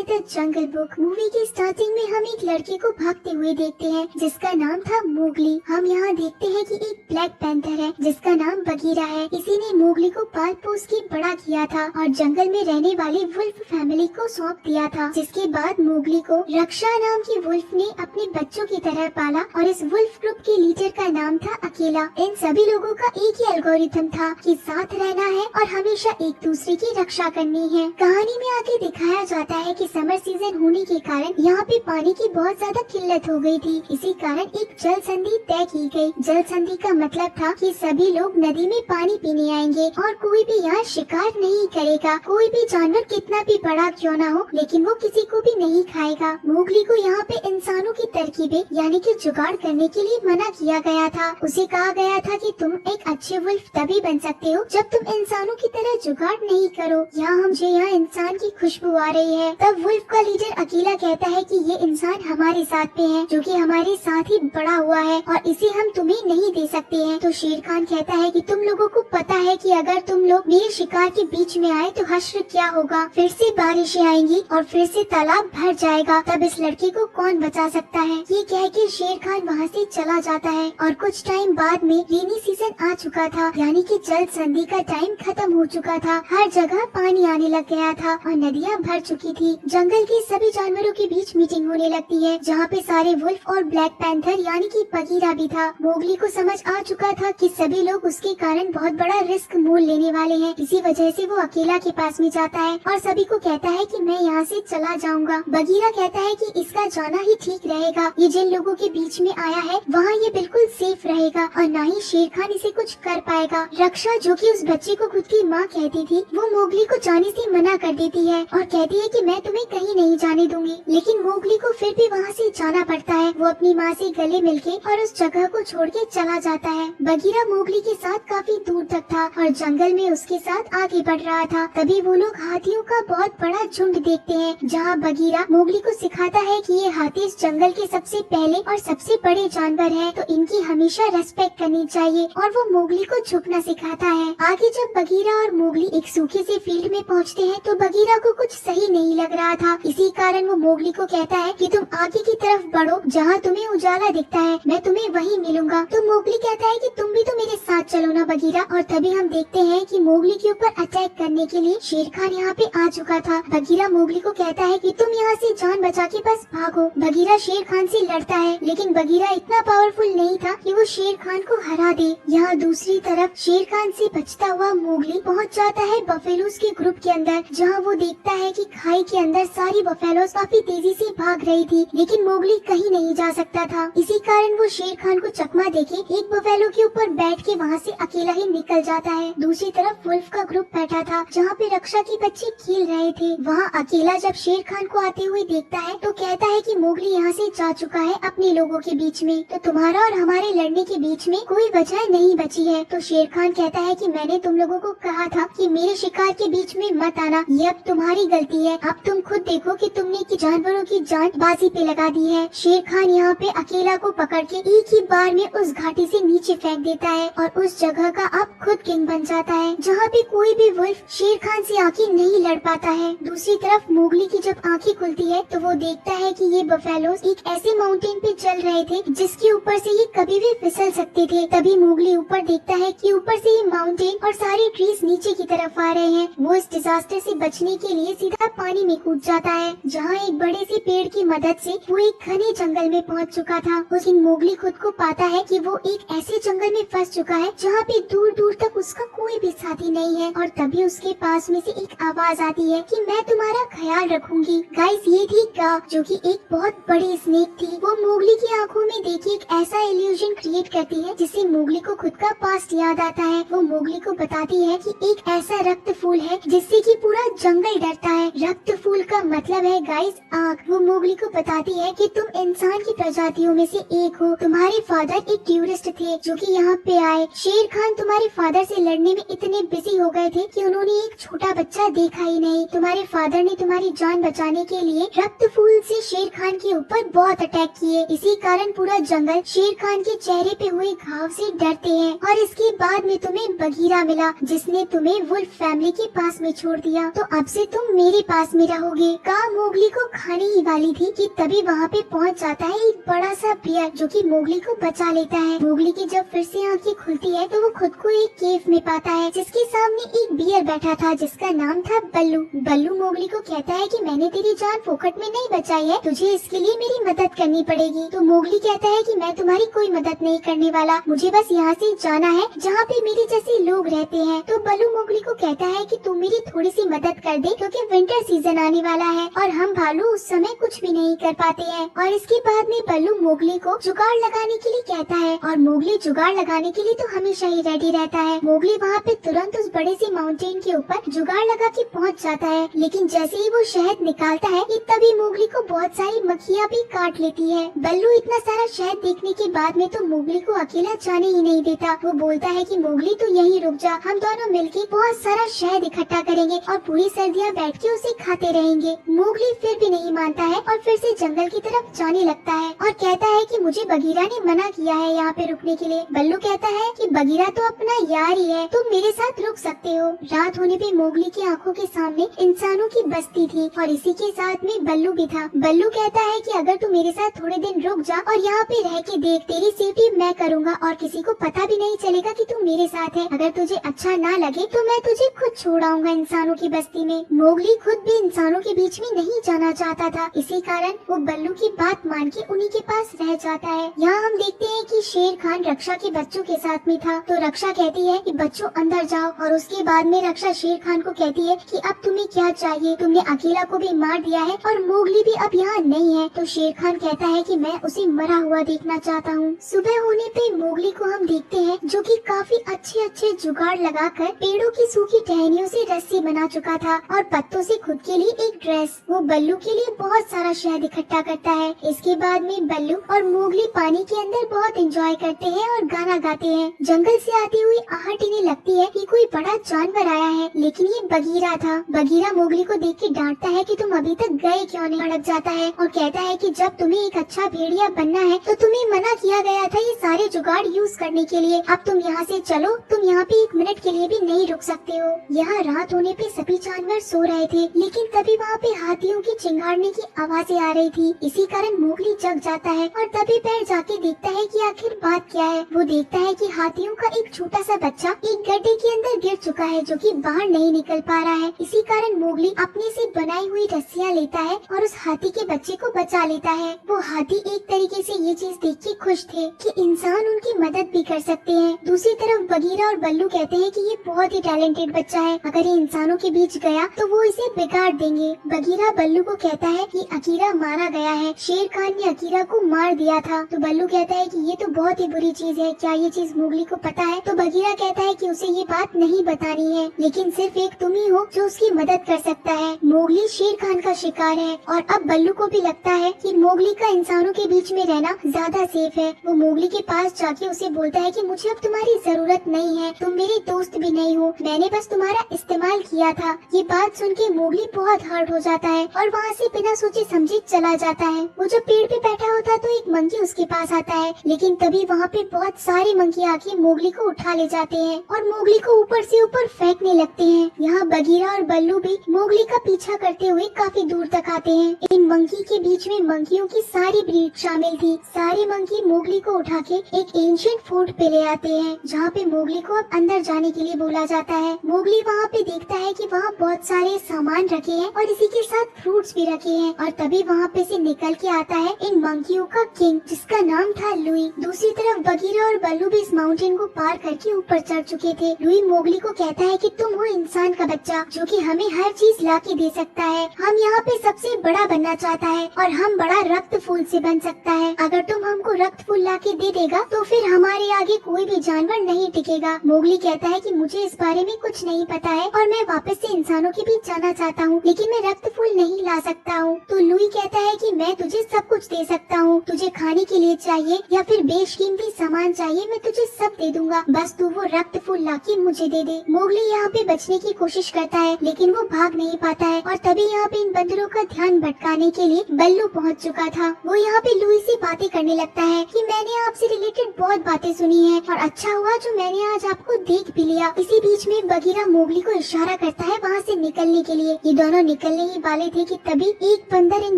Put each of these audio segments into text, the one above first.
है the jungle book. Movie की starting में हम एक लड़के को भागते हुए देखते हैं जिसका नाम था मोगली। हम यहाँ देखते हैं कि एक ब्लैक पैंथर है जिसका नाम बगीरा है। इसी ने मोगली को पाल पोस के बड़ा किया था और जंगल में रहने वाली वुल्फ फैमिली को सौंप दिया था। जिसके बाद मोगली को रक्षा नाम की वुल्फ ने अपने बच्चों की तरह पाला और इस वुल्फ ग्रुप के लीडर का नाम था अकेला। इन सभी लोगों का एक ही एल्गोरिथम था कि साथ रहना है और हमेशा एक दूसरे की रक्षा करनी है। कहानी में आगे दिखाया जाता है कि समर सीजन होने के कारण यहाँ पे पानी की बहुत ज्यादा किल्लत हो गई थी। इसी कारण एक जल संधि तय की गई। जल संधि का मतलब था कि सभी लोग नदी में पानी पीने आएंगे और कोई भी यहाँ शिकार नहीं करेगा। कोई भी जानवर कितना भी बड़ा क्यों ना हो, लेकिन वो किसी को भी नहीं खाएगा। मोगली को यहाँ पे इंसानों की तरकीबें यानी कि जुगाड़ करने के लिए मना किया गया था। उसे कहा गया था कि तुम एक अच्छे वुल्फ तभी बन सकते हो जब तुम इंसानों की तरह जुगाड़ नहीं करो। यहाँ इंसान की खुशबू आ रही है। तब वुल्फ का लीडर अकेला कहता है कि ये इंसान हमारे साथ पे है जो कि हमारे साथ ही बड़ा हुआ है और इसे हम तुम्हें नहीं दे सकते हैं। तो शेर खान कहता है कि तुम लोगों को पता है कि अगर तुम लोग मेरे शिकार के बीच में आए तो हश्र क्या होगा, फिर से बारिशें आएंगी और फिर से तालाब भर जाएगा। तब इस लड़के को कौन बचा सकता है। ये कह के शेर खान वहाँ से चला जाता है और कुछ टाइम बाद में रेनी सीजन आ चुका था, यानी कि जल संधि का टाइम खत्म हो चुका था। हर जगह पानी आने लग गया था और नदियाँ भर चुकी थी। जंगल के सभी जानवरों के बीच मीटिंग होने लगती है जहाँ पे सारे वुल्फ और ब्लैक पैंथर यानी कि बगीरा भी था। मोगली को समझ आ चुका था कि सभी लोग उसके कारण बहुत बड़ा रिस्क मोल लेने वाले हैं। इसी वजह से वो अकेला के पास में जाता है और सभी को कहता है कि मैं यहाँ से चला जाऊंगा। बगीरा कहता है कि इसका जाना ही ठीक रहेगा। ये जिन लोगों के बीच में आया है वहाँ ये बिल्कुल सेफ रहेगा और न ही शेर खान इसे कुछ कर पाएगा। रक्षा जो कि उस बच्चे को खुद की माँ कहती थी, वो मोगली को जाने से मना कर देती है और कहती है कि मैं तुम्हें कहीं नहीं जाने दूंगी। लेकिन मोगली को फिर भी वहाँ से जाना पड़ता है। वो अपनी माँ से गले मिलके और उस जगह को छोड़ के चला जाता है। बगीरा मोगली के साथ काफी दूर तक था और जंगल में उसके साथ आगे बढ़ रहा था। तभी वो लोग हाथियों का बहुत बड़ा झुंड देखते हैं जहाँ बगीरा मोगली को सिखाता है कि ये हाथी इस जंगल के सबसे पहले और सबसे बड़े जानवर है, तो इनकी हमेशा रेस्पेक्ट करनी चाहिए और वो मोगली को झुकना सिखाता है। आगे जब बगीरा और मोगली एक सूखे से फील्ड में पहुँचते हैं तो बगीरा को कुछ सही नहीं लग रहा था। इसी कारण वो मोगली को कहता है कि तुम आगे की तरफ बढ़ो, जहाँ तुम्हें उजाला दिखता है, मैं तुम्हें वहीं मिलूंगा। तो मोगली कहता है कि तुम भी तो मेरे साथ चलो ना बगीरा। और तभी हम देखते हैं कि मोगली के ऊपर अटैक करने के लिए शेर खान यहाँ पे आ चुका था। बगीरा मोगली को कहता है कि तुम यहाँ से जान बचा के बस भागो। बगीरा शेर खान से लड़ता है लेकिन बगीरा इतना पावरफुल नहीं था कि वो शेर खान को हरा दे। यहाँ दूसरी तरफ शेर खान से बचता हुआ मोगली पहुँच जाता है बफेलोज के ग्रुप के अंदर, जहाँ वो देखता है कि खाई के अंदर सारी बफेलोज काफी तेजी से भाग रही थी, लेकिन मोगली कहीं नहीं जा सकता था। इसी कारण वो शेर खान को चकमा देके एक बफेलो के ऊपर बैठ के वहाँ से अकेला ही निकल जाता है। दूसरी तरफ वुल्फ का ग्रुप बैठा था जहाँ पे रक्षा के बच्चे खेल रहे थे। वहाँ अकेला जब शेर खान को आते हुए देखता है तो कहता है कि मोगली यहाँ से जा चुका है अपने लोगों के बीच में, तो तुम्हारा और हमारे लड़ने के बीच में कोई वजह नहीं बची है। तो शेर खान कहता है कि मैंने तुम लोगों को कहा था कि मेरे शिकार के बीच में मत आना, ये अब तुम्हारी गलती है। अब तुम खुद देखो कि तुमने कि जानवरों की जान बाजी पे लगा दी है। शेर खान यहाँ पे अकेला को पकड़ के एक ही बार में उस घाटी से नीचे फेंक देता है और उस जगह का अब खुद किंग बन जाता है, जहाँ पे कोई भी वुल्फ शेर खान से आके नहीं लड़ पाता है। दूसरी तरफ मोगली की जब आंखें खुलती है तो वो देखता है कि ये बफेलोज एक ऐसे माउंटेन पे चल रहे थे जिसके ऊपर से ये कभी भी फिसल सकते थे। तभी मोगली ऊपर देखता है कि ऊपर से ये माउंटेन और सारे ट्रीज नीचे की तरफ आ रहे हैं। वो इस डिजास्टर से बचने के लिए सीधा पानी में कूद जाता है, जहाँ एक बड़े से पेड़ की मदद से वो एक घने जंगल में पहुँच चुका था। लेकिन मोगली खुद को पाता है कि वो एक ऐसे जंगल में फंस चुका है जहाँ पे दूर दूर तक उसका कोई भी साथी नहीं है। और तभी उसके पास में से एक आवाज आती है कि मैं तुम्हारा ख्याल रखूंगी। गाइस, ये थी गा जो कि एक बहुत बड़ी स्नेक थी। वो मोगली की आंखों में देखी एक ऐसा इल्यूजन क्रिएट करती है जिससे मोगली को खुद का पास्ट याद आता है। वो मोगली को बताती है कि एक ऐसा रक्त फूल है जिससे कि पूरा जंगल डरता है। रक्त फूल का मतलब है गाइस आग। वो मोगली को बताती है कि तुम इंसान की प्रजातियों में से एक हो। तुम्हारे फादर एक टूरिस्ट थे जो कि यहाँ पे आए। शेर खान तुम्हारे फादर से लड़ने में इतने बिजी हो गए थे कि उन्होंने एक छोटा बच्चा देखा ही नहीं। तुम्हारे फादर ने तुम्हारी जान बचाने के लिए रक्त फूल से शेर खान के ऊपर बहुत अटैक किए। इसी कारण पूरा जंगल शेर खान के चेहरे पे हुए घाव से डरते हैं। और इसके बाद में तुम्हें बगीरा मिला, जिसने तुम्हें वुल्फ फैमिली के पास में छोड़ दिया। तो अब से तुम मेरे पास में रहोगे। कां मोगली को खाने ही वाली थी कि तभी वहाँ पे पहुँच जाता है एक बड़ा सा बियर, जो कि मोगली को बचा लेता है। मोगली की जब फिर से आंखें खुलती है तो वो खुद को एक केव में पाता है, जिसके सामने एक बियर बैठा था जिसका नाम था बल्लू। बल्लू मोगली को कहता है कि मैंने तेरी जान फोकट में नहीं बचाई है, तुझे इसके लिए मेरी मदद करनी पड़ेगी। तो मोगली कहता है कि मैं तुम्हारी कोई मदद नहीं करने वाला, मुझे बस यहाँ से जाना है जहाँ पे मेरे जैसे लोग रहते हैं। तो बल्लू मोगली को कहता है कि तू मेरी थोड़ी सी मदद कर दे, क्योंकि विंटर सीजन आने वाला है और हम भालू उस समय कुछ भी नहीं कर पाते हैं। और इसके बाद में बल्लू मोगली को जुगाड़ लगाने के लिए कहता है, और मोगली जुगाड़ लगाने के लिए तो हमेशा ही रेडी रहता है। मोगली वहाँ पे तुरंत उस बड़े से माउंटेन के ऊपर जुगाड़ लगा के पहुँच जाता है, लेकिन जैसे ही वो शहद निकालता है तभी मोगली को बहुत सारी मक्खियाँ भी काट लेती है। बल्लू इतना सारा शहद देखने के बाद में तो मोगली को अकेला जाने ही नहीं देता। वो बोलता है कि मोगली तू यहीं रुक जा, हम दोनों मिलके बहुत सारा शहद इकट्ठा करेंगे और पूरी सर्दियाँ बैठ के उसे खाते रहेंगे। मोगली फिर भी नहीं मानता है और फिर से जंगल की तरफ जाने लगता है और कहता है कि मुझे बगीरा ने मना किया है यहाँ पे रुकने के लिए। बल्लू कहता है कि बगीरा तो अपना यार ही है, तुम मेरे साथ रुक सकते हो। रात होने पे मोगली की आंखों के सामने इंसानों की बस्ती थी और इसी के साथ में बल्लू भी था। बल्लू कहता है कि अगर तू मेरे साथ थोड़े दिन रुक जा और यहाँ पे रह के देख, तेरी सेफ्टी मैं करूँगा और किसी को पता भी नहीं चलेगा कि तू मेरे साथ है। अगर तुझे अच्छा ना लगे तो मैं तुझे खुद छोड़ आऊंगा इंसानों की बस्ती में। मोगली खुद भी इंसानों के बीच में नहीं जाना चाहता था, इसी कारण वो बल्लू की बात मान के उन्हीं के पास रह जाता है। यहाँ हम देखते हैं कि शेर खान रक्षा के बच्चों के साथ में था। तो रक्षा कहती है कि बच्चों अंदर जाओ, और उसके बाद में रक्षा शेर खान को कहती है कि अब तुम्हें क्या चाहिए, तुमने अकेला को भी मार दिया है और मोगली भी अब यहाँ नहीं है। तो शेर खान कहता है कि मैं उसे मरा हुआ देखना चाहता हूँ। सुबह होने पे मोगली को हम देखते हैं जो कि काफी अच्छे जुगाड़ लगाकर पेड़ों की सूखी टहनियों से रस्सी बना चुका था और पत्तों से खुद के लिए एक ड्रेस। वो बल्लू के लिए बहुत सारा शहद इकट्ठा करता है। इसके बाद में बल्लू और मोगली पानी के अंदर बहुत एंजॉय करते हैं और गाना गाते हैं। जंगल से आती हुई आहट इन्हें लगती है कि कोई बड़ा जानवर आया है, लेकिन ये बगीरा था। बगीरा मोगली को देख के डांटता है कि तुम अभी तक गए क्यों नहीं। भड़क जाता है और कहता है कि जब तुम्हें एक अच्छा भेड़िया बनना है तो तुम्हें मना किया गया था ये सारे जुगाड़ यूज करने के लिए। अब तुम यहाँ से चलो, तुम यहाँ पे एक मिनट के लिए भी नहीं रुक सकते हो। यहाँ रात होने पे सभी जानवर सो रहे थे, लेकिन तभी वहाँ पे हाथियों की चिंगाड़ने की आवाजें आ रही थी। इसी कारण मोगली जग जाता है और तभी पैर जाके देखता है कि आखिर बात क्या है। वो देखता है कि हाथियों का एक छोटा सा बच्चा एक गड्ढे के अंदर गिर चुका है, जो कि बाहर नहीं निकल पा रहा है। इसी कारण मोगली अपने से बनाई हुई रस्सियाँ लेता है और उस हाथी के बच्चे को बचा लेता है। वो हाथी एक तरीके से ये चीज देख के खुश थे कि इंसान उनकी मदद भी कर सकते हैं। दूसरी तरफ बगीरा और बल्लू कहते हैं कि ये बहुत ही टैलेंटेड बच्चा है, अगर ये इंसानों के बीच गया तो वो इसे बिगाड़ देंगे। बगीरा बल्लू को कहता है कि अकीरा मारा गया है, शेर खान ने अकीरा को मार दिया था। तो बल्लू कहता है कि ये तो बहुत ही बुरी चीज है, क्या ये चीज मोगली को पता है? तो बगीरा कहता है कि उसे ये बात नहीं बतानी है, लेकिन सिर्फ एक तुम ही हो जो उसकी मदद कर सकता है। मोगली शेर खान का शिकार है और अब बल्लू को भी लगता है कि मोगली का इंसानों के बीच में रहना ज्यादा सेफ है। वो मोगली के पास जाके उसे बोलता है कि मुझे अब तुम्हारी जरूरत नहीं है, तुम मेरे दोस्त भी नहीं हो, मैंने बस तुम्हारा इस्तेमाल किया था। ये बात सुन के मोगली बहुत हर्ट हो जाता है और वहाँ से बिना सोचे समझे चला जाता है। वो जब पेड़ पे बैठा होता है तो एक मंकी उसके पास आता है, लेकिन तभी वहाँ पे बहुत सारे मंकी आके मोगली को उठा ले जाते हैं और मोगली को ऊपर से ऊपर फेंकने लगते हैं। यहाँ बगीरा और बल्लू भी मोगली का पीछा करते हुए काफी दूर तक आते हैं। इन मंकी के बीच में मंकियों की सारी ब्रीड शामिल थी। सारे मंकी मोगली को उठा के एक एंशिएंट फोर्ट पे ले आते हैं, जहाँ पे मोगली को अब अंदर जाने के लिए बोला जाता है। मोगली वहाँ पे देखता है कि वहाँ बहुत सारे सामान रखे हैं और इसी के साथ फ्रूट्स भी रखे हैं, और तभी वहाँ पे से निकल के आता है इन मंकियों का किंग, जिसका नाम था लुई। दूसरी तरफ बगीरा और बल्लू भी इस माउंटेन को पार करके ऊपर चढ़ चुके थे। लुई मोगली को कहता है कि तुम हो इंसान का बच्चा जो कि हमें हर चीज ला के दे सकता है। हम यहाँ पे सबसे बड़ा बनना चाहता है और हम बड़ा रक्त फूल से बन सकता है। अगर तुम हमको रक्त फूल ला के दे देगा तो फिर हमारे आगे कोई भी जानवर नहीं टिकेगा। मोगली कहता है कि मुझे इस बारे में कुछ नहीं पता है और मैं वापस से इंसानों के बीच जाना चाहता हूँ, लेकिन मैं रक्त फूल नहीं ला सकता हूँ। तो लुई कहता है कि मैं तुझे सब कुछ दे सकता हूँ, तुझे खाने के लिए चाहिए या फिर बेशकीमती सामान चाहिए, मैं तुझे सब दे दूंगा, बस तू वो रक्त फूल ला के मुझे दे दे। मोगली यहाँ पे बचने की कोशिश करता है, लेकिन वो भाग नहीं पाता है और तभी यहाँ पे इन बंदरों का ध्यान भटकाने के लिए बल्लू पहुँच चुका था। वो यहाँ पे लुई से बातें करने लगता है कि मैंने आपसे रिलेटेड बहुत बातें सुनी है और अच्छा हुआ जो मैंने आज आपको देख भी लिया। इसी बीच में बगीरा मोगली को इशारा करता है वहाँ से निकलने के लिए। ये दोनों निकलने ही वाले थे कि तभी एक बंदर इन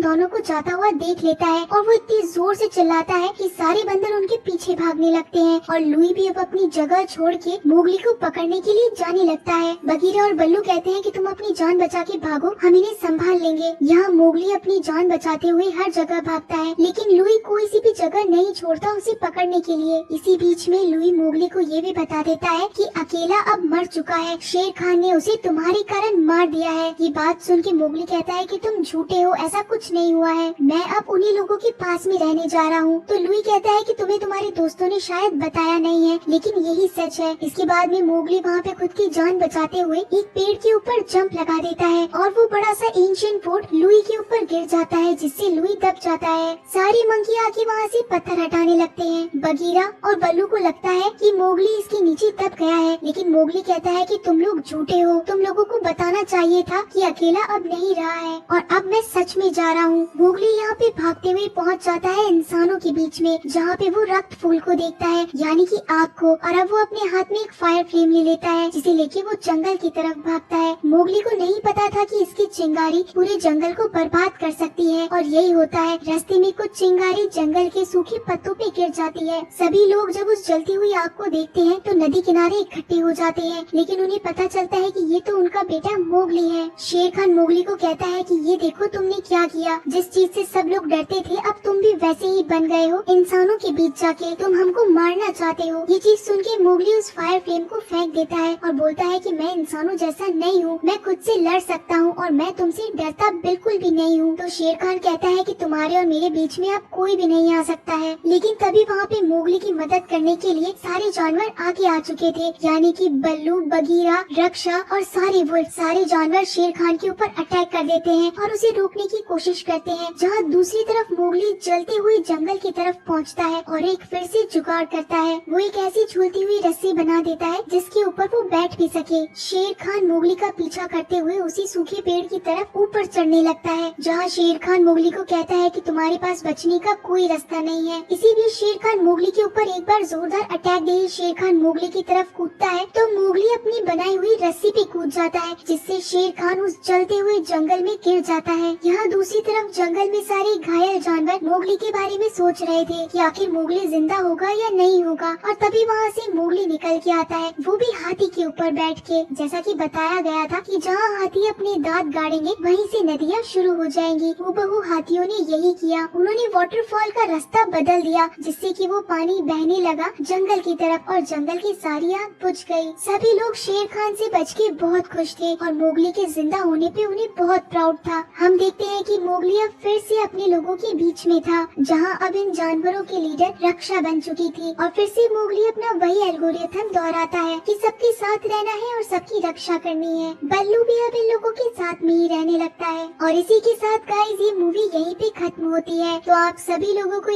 दोनों को जाता हुआ देख लेता है और वो इतनी जोर से चिल्लाता है कि सारे बंदर उनके पीछे भागने लगते हैं और लुई भी अब अपनी जगह छोड़ के मोगली को पकड़ने के लिए जाने लगता है। बगीरा और बल्लू कहते हैं कि तुम अपनी जान बचा के भागो, हम इन्हें संभाल लेंगे। यहाँ मोगली अपनी जान बचाते हुए हर जगह भागता है लेकिन लुई कोई सी भी जगह नहीं छोड़ता उसे पकड़ने के लिए। इसी बीच में लुई मोगली को ये भी बता देता है कि अकेला अब मर चुका है, शेर खान ने उसे तुम्हारे कारण मार दिया है। ये बात सुन के मोगली कहता है कि तुम झूठे हो, ऐसा कुछ नहीं हुआ है, मैं अब उन्हीं लोगों के पास में रहने जा रहा हूँ। तो लुई कहता है कि तुम्हें तुम्हारे दोस्तों ने शायद बताया नहीं है लेकिन यही सच है। इसके बाद में मोगली वहाँ पे खुद की जान बचाते हुए एक पेड़ के ऊपर जंप लगा देता है और वो बड़ा सा एंशिएंट फोर्ट लुई के ऊपर गिर जाता है जिससे लुई दब जाता है। सारे मंकी आके वहाँ से पत्थर हटाने लगते हैं। बगीरा और बल्लू को लगता है कि मोगली इसके नीचे दब गया है लेकिन मोगली कहता है कि तुम लोग झूठे हो, तुम लोगों को बताना चाहिए था कि अकेला अब नहीं रहा है और अब मैं सच में जा रहा हूँ। मोगली यहाँ पे भागते हुए पहुँच जाता है इंसानों के बीच में जहाँ पे वो रक्त फूल को देखता है यानी कि आग को, और अब वो अपने हाथ में एक फायर फ्लेम ले लेता है जिसे लेके वो जंगल की तरफ भागता है। मोगली को नहीं पता था कि इसकी चिंगारी पूरे जंगल को बर्बाद कर सकती है और यही होता है। रास्ते में कुछ चिंगारी जंगल के सूखे पत्तों पे गिर जाती है। सभी लोग जब उस जलती हुई आग को देखते हैं तो नदी किनारे इकट्ठे हो जाते हैं लेकिन उन्हें पता चलता है कि ये तो उनका बेटा मोगली है। शेर खान मोगली को कहता है कि ये देखो तुमने क्या किया, जिस चीज से सब लोग डरते थे अब तुम भी वैसे ही बन गए हो, इंसानों के बीच जाके तुम हमको मारना चाहते हो। ये चीज सुन के मोगली उस फायर फ्लेम को फेंक देता है और बोलता है कि मैं इंसानों जैसा नहीं हूँ, मैं खुद से लड़ सकता हूँ और मैं तुमसे डरता बिल्कुल भी नहीं हूँ। तो शेर खान कहता है कि तुम्हारे और मेरे बीच में अब कोई भी नहीं आ सकता है। लेकिन तभी वहाँ पे मोगली की मदद करने के लिए सारे जानवर आगे आ चुके थे यानी कि बल्लू, बगीरा, रक्षा और सारे वुल्फ। सारे जानवर शेर खान के ऊपर अटैक कर देते हैं और उसे रोकने की कोशिश करते हैं। जहाँ दूसरी तरफ मोगली जलते हुए जंगल की तरफ पहुँचता है और एक फिर से जुगाड़ करता है। वो एक ऐसी झूलती हुई रस्सी बना देता है जिसके ऊपर वो बैठ भी सके। शेर खान मोगली का पीछा करते हुए उसी सूखे पेड़ की तरफ ऊपर चढ़ने लगता है जहाँ शेर खान मोगली को कहता है कि तुम्हारे पास बचने का कोई रास्ता नहीं है। इसी बीच शेर खान मोगली के ऊपर एक बार जोरदार अटैक दे शेर खान मोगली की तरफ कूदता है तो मोगली अपनी बनाई हुई रस्सी पे कूद जाता है जिससे शेर खान उस जलते हुए जंगल में गिर जाता है। यहाँ दूसरी तरफ जंगल में सारे घायल जानवर मोगली के बारे में सोच रहे थे कि आखिर मोगली जिंदा होगा या नहीं होगा और तभी वहाँ से मोगली निकल के आता है, वो भी हाथी के ऊपर बैठ के। जैसा कि बताया गया था कि जहाँ हाथी अपने दांत गाड़ेंगे वहीं से नदियाँ शुरू हो जाएंगी। हूबहू हाथियों ने यही किया, उन्होंने वाटरफॉल का रास्ता बदल दिया जिससे कि वो पानी बहने लगा जंगल की तरफ और जंगल की सारी आग बुझ गई। सभी लोग शेर खान से बच के बहुत खुश थे और मोगली के जिंदा होने पे उन्हें बहुत प्राउड था। हम देखते हैं कि मोगली अब फिर से अपने लोगों के बीच में था जहाँ अब इन जानवरों के लीडर रक्षा बन चुकी थी और फिर से मोगली अपना वही एल्गोरिथम दोहराता है कि सबके साथ रहना है और सबकी रक्षा करनी है। बल्लू भी अब इन लोगों के साथ में ही रहने लगता है और इसी के साथ गाइस ये मूवी यहीं पे खत्म होती है। तो आप सभी लोगों को